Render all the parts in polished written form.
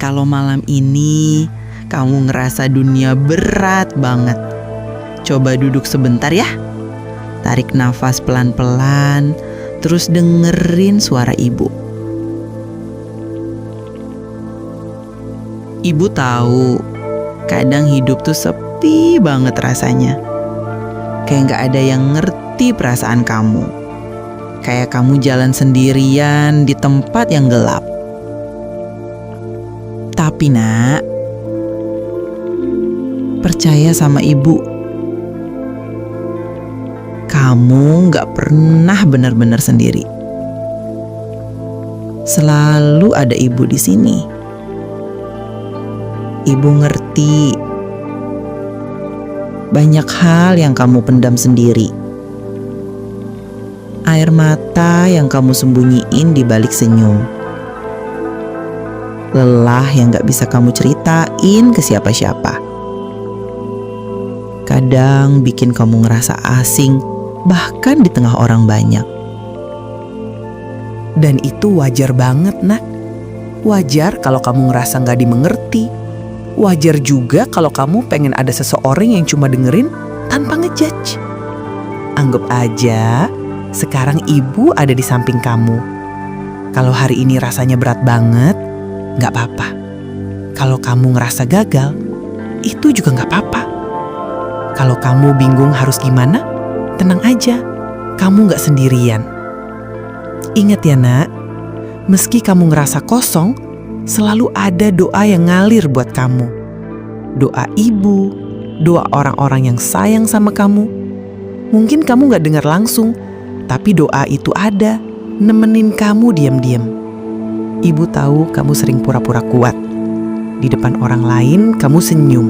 Kalau malam ini kamu ngerasa dunia berat banget, coba duduk sebentar ya. Tarik nafas pelan-pelan, terus dengerin suara ibu. Ibu tahu, kadang hidup tuh sepi banget rasanya. Kayak gak ada yang ngerti perasaan kamu. Kayak kamu jalan sendirian di tempat yang gelap. Tapi nak, percaya sama ibu. Kamu gak pernah benar-benar sendiri. Selalu ada ibu di sini. Ibu ngerti banyak hal yang kamu pendam sendiri. Air mata yang kamu sembunyiin di balik senyum. Lelah yang gak bisa kamu ceritain ke siapa-siapa. Kadang bikin kamu ngerasa asing, bahkan di tengah orang banyak. Dan itu wajar banget, nak. Wajar kalau kamu ngerasa gak dimengerti. Wajar juga kalau kamu pengen ada seseorang yang cuma dengerin tanpa ngejudge. Anggap aja sekarang ibu ada di samping kamu. Kalau hari ini rasanya berat banget, gak apa-apa. Kalau kamu ngerasa gagal, itu juga gak apa-apa. Kalau kamu bingung harus gimana, tenang aja, kamu gak sendirian. Ingat ya nak, meski kamu ngerasa kosong, selalu ada doa yang ngalir buat kamu. Doa ibu, doa orang-orang yang sayang sama kamu. Mungkin kamu gak dengar langsung, tapi doa itu ada, nemenin kamu diam-diam. Ibu tahu kamu sering pura-pura kuat. Di depan orang lain kamu senyum,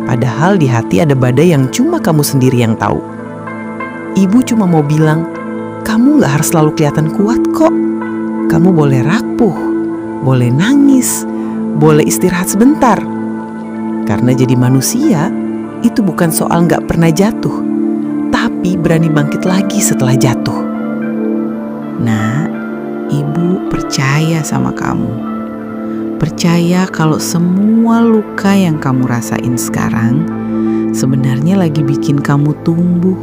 padahal di hati ada badai yang cuma kamu sendiri yang tahu. Ibu cuma mau bilang, kamu gak harus selalu kelihatan kuat kok. Kamu boleh rapuh, boleh nangis, boleh istirahat sebentar. Karena jadi manusia, itu bukan soal gak pernah jatuh, tapi berani bangkit lagi setelah jatuh. Nah, ibu percaya sama kamu. Percaya kalau semua luka yang kamu rasain sekarang sebenarnya lagi bikin kamu tumbuh.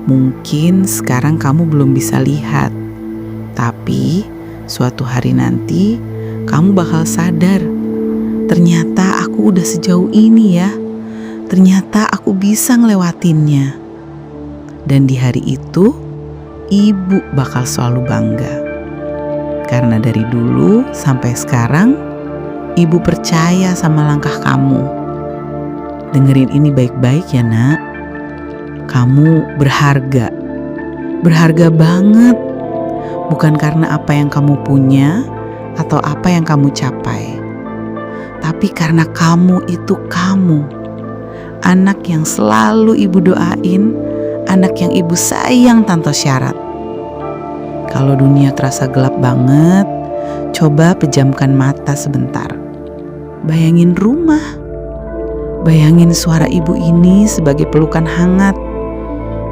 Mungkin sekarang kamu belum bisa lihat, tapi suatu hari nanti kamu bakal sadar, ternyata aku udah sejauh ini ya. Ternyata aku bisa ngelewatinnya. Dan di hari itu, ibu bakal selalu bangga. Karena dari dulu sampai sekarang, ibu percaya sama langkah kamu. Dengerin ini baik-baik ya nak. Kamu berharga. Berharga banget. Bukan karena apa yang kamu punya atau apa yang kamu capai. Tapi karena kamu itu kamu. Anak yang selalu ibu doain, anak yang ibu sayang tanpa syarat. Kalau dunia terasa gelap banget, coba pejamkan mata sebentar. Bayangin rumah. Bayangin suara ibu ini sebagai pelukan hangat.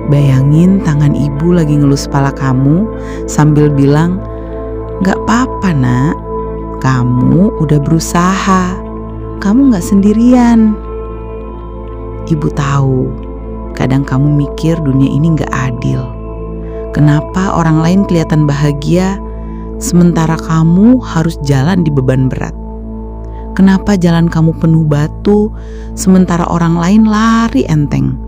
Bayangin tangan ibu lagi ngelus kepala kamu sambil bilang, "Gak apa-apa nak, kamu udah berusaha, kamu gak sendirian." Ibu tahu, kadang kamu mikir dunia ini gak adil. Kenapa orang lain kelihatan bahagia, sementara kamu harus jalan di beban berat? Kenapa jalan kamu penuh batu, sementara orang lain lari enteng?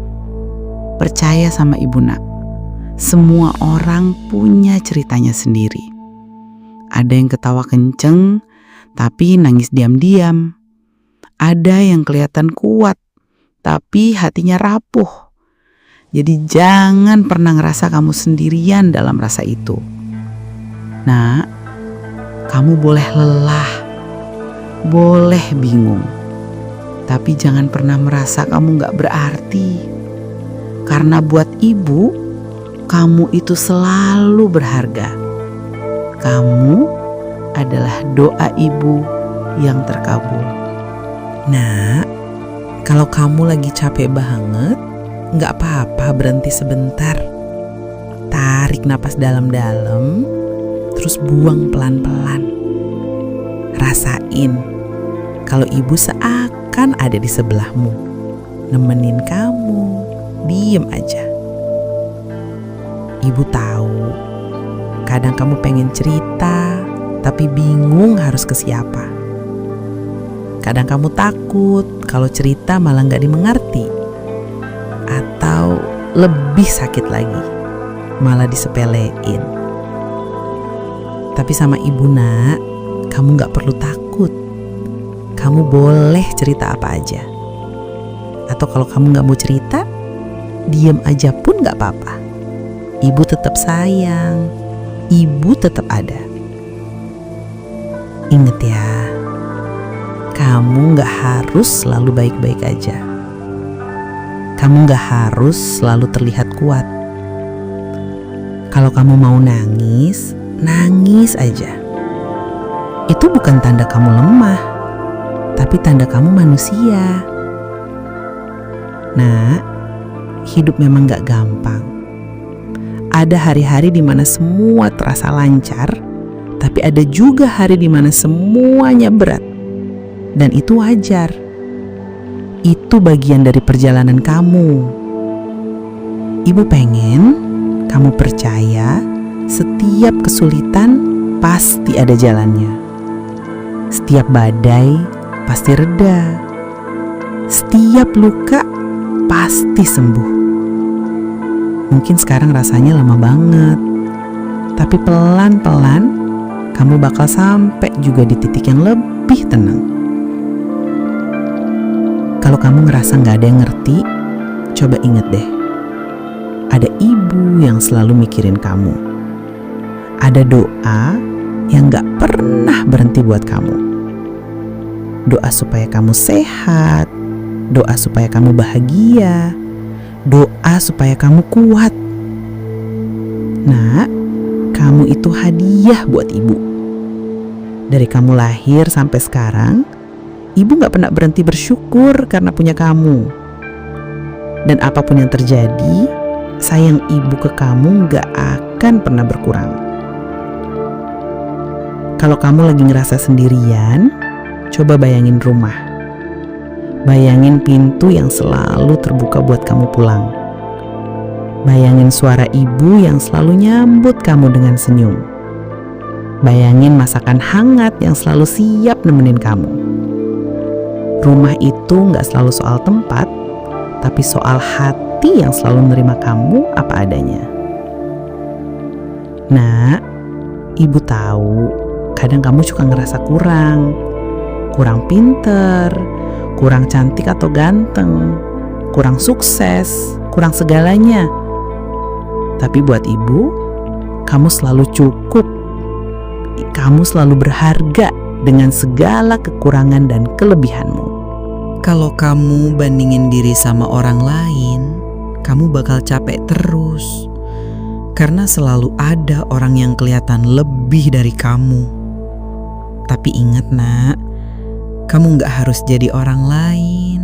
Percaya sama ibu nak, semua orang punya ceritanya sendiri. Ada yang ketawa kenceng, tapi nangis diam-diam. Ada yang kelihatan kuat, tapi hatinya rapuh. Jadi jangan pernah ngerasa kamu sendirian dalam rasa itu. Nah, kamu boleh lelah, boleh bingung, tapi jangan pernah merasa kamu gak berarti. Karena buat ibu, kamu itu selalu berharga. Kamu adalah doa ibu yang terkabul. Nah, kalau kamu lagi capek banget, gak apa-apa berhenti sebentar. Tarik napas dalam-dalam, terus buang pelan-pelan. Rasain kalau ibu seakan ada di sebelahmu, nemenin kamu, diem aja. Ibu tahu, kadang kamu pengen cerita, tapi bingung harus ke siapa. Kadang kamu takut kalau cerita malah gak dimengerti. Atau lebih sakit lagi, malah disepelein. Tapi sama ibu nak, kamu gak perlu takut. Kamu boleh cerita apa aja. Atau kalau kamu gak mau cerita, diem aja pun gak apa-apa. Ibu tetap sayang, ibu tetap ada. Ingat ya, kamu gak harus selalu baik-baik aja. Kamu gak harus selalu terlihat kuat. Kalau kamu mau nangis, nangis aja. Itu bukan tanda kamu lemah, tapi tanda kamu manusia. Nah, hidup memang gak gampang. Ada hari-hari di mana semua terasa lancar, tapi ada juga hari di mana semuanya berat. Dan itu wajar. Itu bagian dari perjalanan kamu. Ibu pengen kamu percaya setiap kesulitan pasti ada jalannya. Setiap badai pasti reda. Setiap luka pasti sembuh. Mungkin sekarang rasanya lama banget, tapi pelan-pelan kamu bakal sampai juga di titik yang lebih tenang. Kalau kamu ngerasa gak ada yang ngerti, coba inget deh, ada ibu yang selalu mikirin kamu. Ada doa yang gak pernah berhenti buat kamu. Doa supaya kamu sehat, doa supaya kamu bahagia, doa supaya kamu kuat. Nah, kamu itu hadiah buat ibu. Dari kamu lahir sampai sekarang, ibu gak pernah berhenti bersyukur karena punya kamu. Dan apapun yang terjadi, sayang ibu ke kamu gak akan pernah berkurang. Kalau kamu lagi ngerasa sendirian, coba bayangin rumah. Bayangin pintu yang selalu terbuka buat kamu pulang. Bayangin suara ibu yang selalu nyambut kamu dengan senyum. Bayangin masakan hangat yang selalu siap nemenin kamu. Rumah itu gak selalu soal tempat, tapi soal hati yang selalu menerima kamu apa adanya. Nah, ibu tahu kadang kamu suka ngerasa kurang pinter, kurang cantik atau ganteng, kurang sukses, kurang segalanya. Tapi buat ibu, kamu selalu cukup. Kamu selalu berharga dengan segala kekurangan dan kelebihanmu. Kalau kamu bandingin diri sama orang lain, kamu bakal capek terus. Karena selalu ada orang yang kelihatan lebih dari kamu. Tapi ingat nak, kamu gak harus jadi orang lain.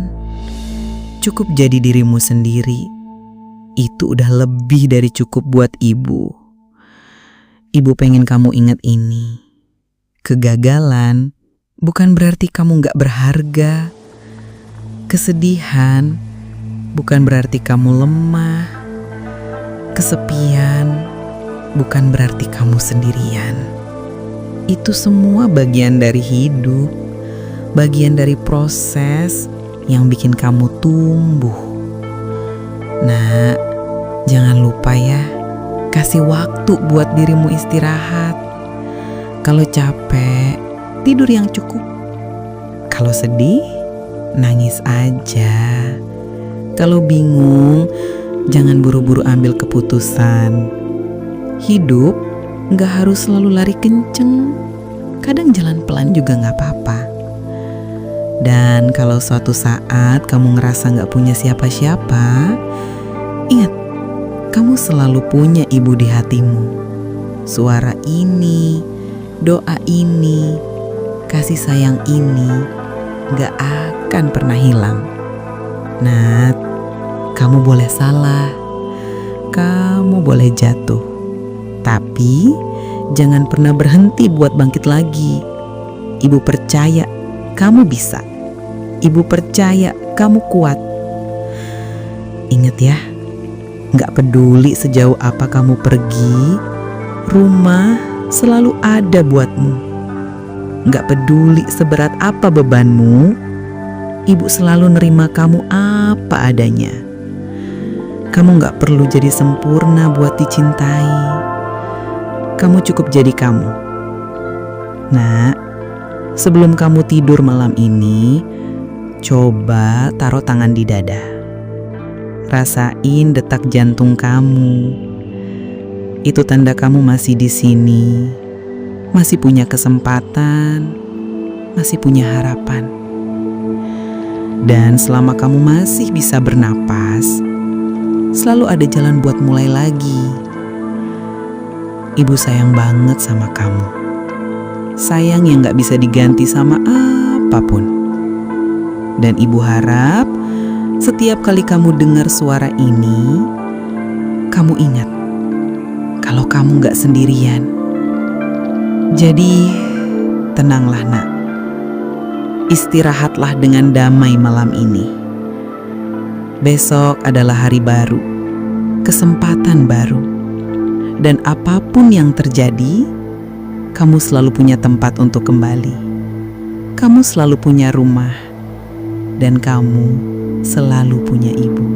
Cukup jadi dirimu sendiri. Itu udah lebih dari cukup buat ibu. Ibu pengen kamu ingat ini. Kegagalan bukan berarti kamu gak berharga. Kesedihan bukan berarti kamu lemah. Kesepian bukan berarti kamu sendirian. Itu semua bagian dari hidup, bagian dari proses yang bikin kamu tumbuh. Nah, jangan lupa ya, kasih waktu buat dirimu istirahat. Kalau capek, tidur yang cukup. Kalau sedih, nangis aja. Kalau bingung, jangan buru-buru ambil keputusan. Hidup gak harus selalu lari kenceng. Kadang jalan pelan juga gak apa-apa. Dan kalau suatu saat kamu ngerasa gak punya siapa-siapa, ingat, kamu selalu punya ibu di hatimu. Suara ini, doa ini, kasih sayang ini gak akan pernah hilang. Nat, kamu boleh salah, kamu boleh jatuh, tapi jangan pernah berhenti buat bangkit lagi. Ibu percaya kamu bisa. Ibu percaya kamu kuat. Ingat ya, gak peduli sejauh apa kamu pergi, rumah selalu ada buatmu. Gak peduli seberat apa bebanmu, ibu selalu nerima kamu apa adanya. Kamu gak perlu jadi sempurna buat dicintai. Kamu cukup jadi kamu. Nak, sebelum kamu tidur malam ini, coba taruh tangan di dada. Rasain detak jantung kamu. Itu tanda kamu masih di sini, masih punya kesempatan, masih punya harapan. Dan selama kamu masih bisa bernapas, selalu ada jalan buat mulai lagi. Ibu sayang banget sama kamu. Sayang yang gak bisa diganti sama apapun. Dan ibu harap setiap kali kamu dengar suara ini, kamu ingat kalau kamu gak sendirian. Jadi tenanglah nak. Istirahatlah dengan damai malam ini. Besok adalah hari baru, kesempatan baru. Dan apapun yang terjadi, kamu selalu punya tempat untuk kembali. Kamu selalu punya rumah. Dan kamu selalu punya ibu.